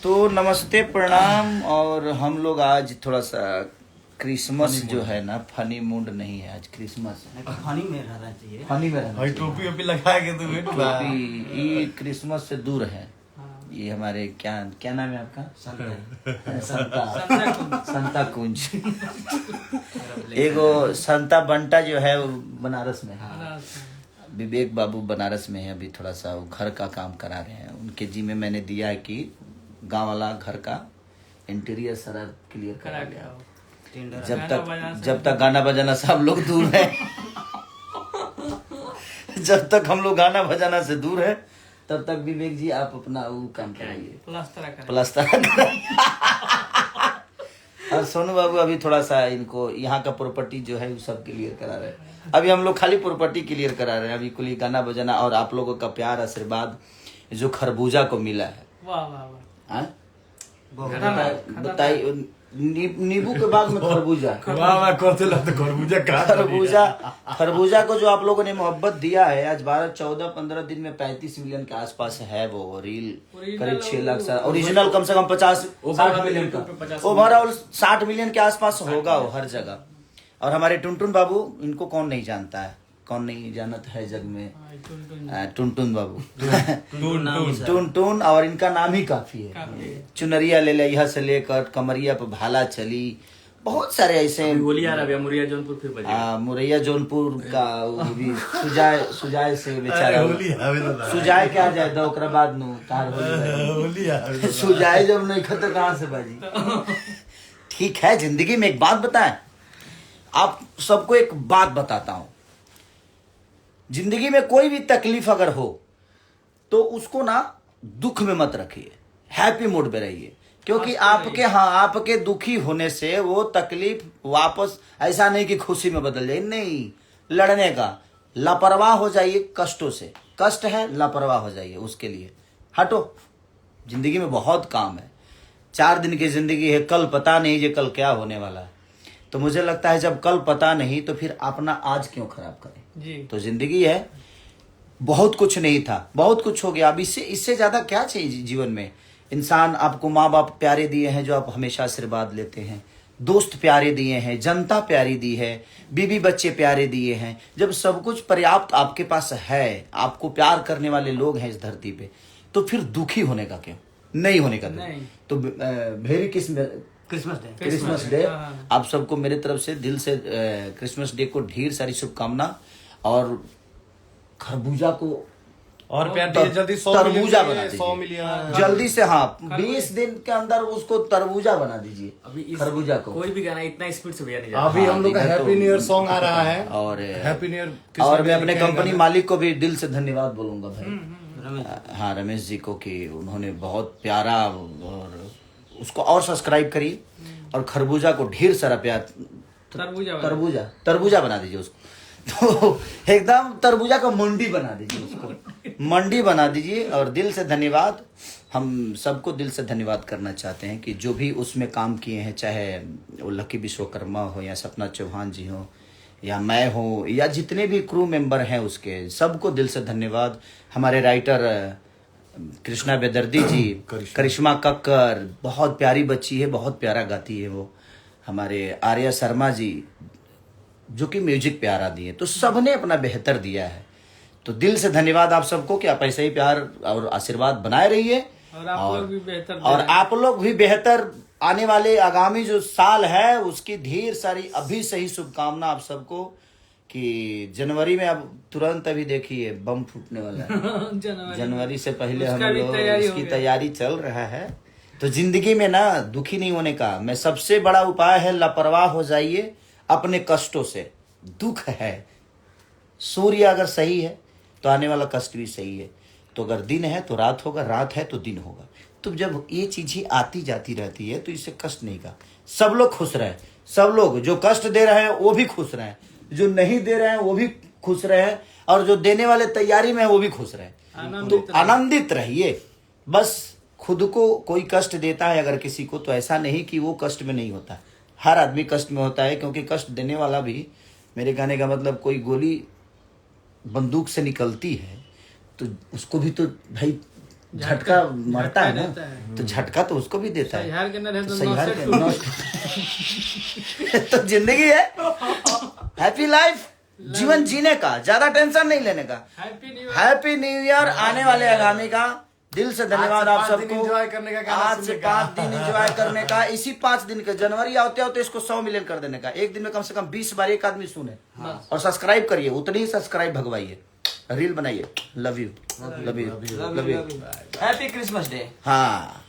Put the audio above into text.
तो नमस्ते प्रणाम। और हम लोग आज थोड़ा सा क्रिसमस जो है ना, फनी मूड नहीं है आज, क्रिसमस फनी में रहना चाहिए। फनी में रहना चाहिए। टोपी ओपी लगा के तो टोपी ये क्रिसमस से दूर है। ये हमारे क्या नाम है आपका? संता कुंज। एगो संता बंटा जो है वो बनारस में है। विवेक बाबू बनारस में है। अभी थोड़ा सा वो घर का काम करा रहे हैं। उनके जी में मैंने दिया है कि गांव वाला घर का इंटीरियर सारा क्लियर करा गया। जब तक गाना बजाना सब लोग दूर है जब तक हम लोग गाना बजाना से दूर है तब तक विवेक जी आप अपना वो काम कराइए, प्लास्टर कराइए। और सोनू बाबू अभी थोड़ा सा इनको यहाँ का प्रॉपर्टी जो है वो सब क्लियर करा रहे हैं। अभी हम लोग खाली प्रॉपर्टी क्लियर करा रहे हैं। अभी कुल गाना बजाना और आप लोगों का प्यार आशीर्वाद जो खरबूजा को मिला है। वाह वाह वाह। बताइए, नींबू के बाग में खरबूजा खरबूजा को जो आप लोगों ने मोहब्बत दिया है, आज 12-14-15 दिन में 35 मिलियन के आसपास है वो रील। करीब 6 लाख से ओरिजिनल कम से कम 50-60 मिलियन का ओवरऑल 60 मिलियन के आसपास होगा वो हर जगह। और हमारे टुनटुन बाबू, इनको कौन नहीं जानता है, कौन नहीं जानता है जग में, टुनटुन बाबू टुनटुन। और इनका नाम ही काफी है। चुनरिया ले लिया से लेकर कमरिया पर भाला चली, बहुत सारे ऐसे। मुरैया जौनपुर फिर बजेगा। मुरैया जौनपुर का वो भी सुजाय से बेचारा सुजाय क्या जाए दो ओकरा बाद नु तार होली सुजाय जब नहीं खत कहां से बाजी। ठीक है, जिंदगी में एक बात बताएं, आप सबको एक बात बताता हूं। जिंदगी में कोई भी तकलीफ अगर हो तो उसको ना दुख में मत रखिए, हैप्पी मूड में रहिए। क्योंकि आपके दुखी होने से वो तकलीफ वापस ऐसा नहीं कि खुशी में बदल जाए, नहीं, लड़ने का। लापरवाह हो जाइए कष्टों से, कष्ट है लापरवाह हो जाइए उसके लिए। हटो, जिंदगी में बहुत काम है। 4 दिन की जिंदगी है, कल पता नहीं ये कल क्या होने वाला है। तो मुझे लगता है जब कल पता नहीं तो फिर अपना आज क्यों खराब करें जी। तो जिंदगी है, बहुत कुछ नहीं था, बहुत कुछ हो गया। अब इससे ज्यादा क्या चाहिए जीवन में। इंसान, आपको माँ बाप प्यारे दिए हैं जो आप हमेशा आशीर्वाद लेते हैं, दोस्त प्यारे दिए हैं, जनता प्यारी दी है, बीवी बच्चे प्यारे दिए हैं। जब सब कुछ पर्याप्त आपके पास है, आपको प्यार करने वाले लोग हैं इस धरती पे, तो फिर दुखी होने का क्यों, नहीं होने का नहीं। तो भेरी क्रिसमस डे आप सबको मेरे तरफ से दिल से क्रिसमस डे को ढेर सारी शुभकामना। और खरबूजा को और प्यार जल्दी तरबूजा बना दीजिए, 100 मिलियन जल्दी से। हाँ, 20 दिन के अंदर उसको तरबूजा बना दीजिए। अभी खरबूजा को कोई भी गाना इतना स्पीड से भैया नहीं जाता। अभी हम लोग का हैप्पी न्यू ईयर सॉन्ग आ रहा है और हैप्पी न्यू ईयर। और मैं अपने कंपनी मालिक को भी दिल से धन्यवाद बोलूंगा भाई, हाँ, रमेश जी को, कि उन्होंने बहुत प्यारा। और उसको और सब्सक्राइब करिए और खरबूजा को ढेर सारा प्यार। तरबूजा बना दीजिए उसको, तो एकदम तरबूजा का मंडी बना दीजिए उसको, मंडी बना दीजिए। और दिल से धन्यवाद, हम सबको दिल से धन्यवाद करना चाहते हैं कि जो भी उसमें काम किए हैं, चाहे वो लकी विश्वकर्मा हो या सपना चौहान जी हो या मैं हो या जितने भी क्रू मेंबर हैं उसके, सबको दिल से धन्यवाद। हमारे राइटर कृष्णा बेदर्दी जी, करिश्मा कक्कर, बहुत प्यारी बच्ची है, बहुत प्यारा गाती है वो। हमारे आर्या शर्मा जी जो कि म्यूजिक प्यारा दिए। तो सबने अपना बेहतर दिया है। तो दिल से धन्यवाद आप सबको कि आप ऐसे ही प्यार और आशीर्वाद बनाए रहिए। और आप लोग भी बेहतर आने वाले आगामी जो साल है उसकी ढेर सारी अभी से ही शुभकामना आप सबको। कि जनवरी में अब तुरंत अभी देखिए बम फूटने वाला है। जनवरी से पहले हम लोग उसकी तैयारी चल रहा है। तो जिंदगी में ना दुखी नहीं होने का मैं सबसे बड़ा उपाय है, लापरवाह हो जाइए अपने कष्टों से। दुख है, सूर्य अगर सही है तो आने वाला कष्ट भी सही है। तो अगर दिन है तो रात होगा, रात है तो दिन होगा। तो जब ये चीजें आती जाती रहती है तो इससे कष्ट नहीं का। सब लोग खुश रहे, सब लोग जो कष्ट दे रहे हैं वो भी खुश रहे, जो नहीं दे रहे हैं वो भी खुश रहे, और जो देने वाले तैयारी में है वो भी खुश रहे। तो आनंदित रहिए। बस खुद को कोई कष्ट देता है अगर किसी को, तो ऐसा नहीं कि वो कष्ट में नहीं होता, हर आदमी कष्ट में होता है। क्योंकि कष्ट देने वाला भी, मेरे कहने का मतलब, कोई गोली बंदूक से निकलती है तो उसको भी तो भाई झटका मरता है ना, तो झटका तो उसको भी देता है। सहिहार के अंदर है तो सहिहार नौ के से नौ- तो जिंदगी है, हैप्पी लाइफ, जीवन जीने का, ज्यादा टेंशन नहीं लेने का। हैप्पी न्यू ईयर आने वाले आगामी का। दिल से धन्यवाद आप सबको। एंजॉय करने का, गाना आज से सुनने का। 5 दिन एंजॉय करने का। इसी 5 दिन के जनवरी आते होते इसको 100 मिलियन कर देने का। एक दिन में कम से कम 20 बार एक आदमी सुने और सब्सक्राइब करिए, उतनी ही सब्सक्राइब भगवाइए, रील बनाइए। Love you, love you, love you. Happy Christmas day. हाँ।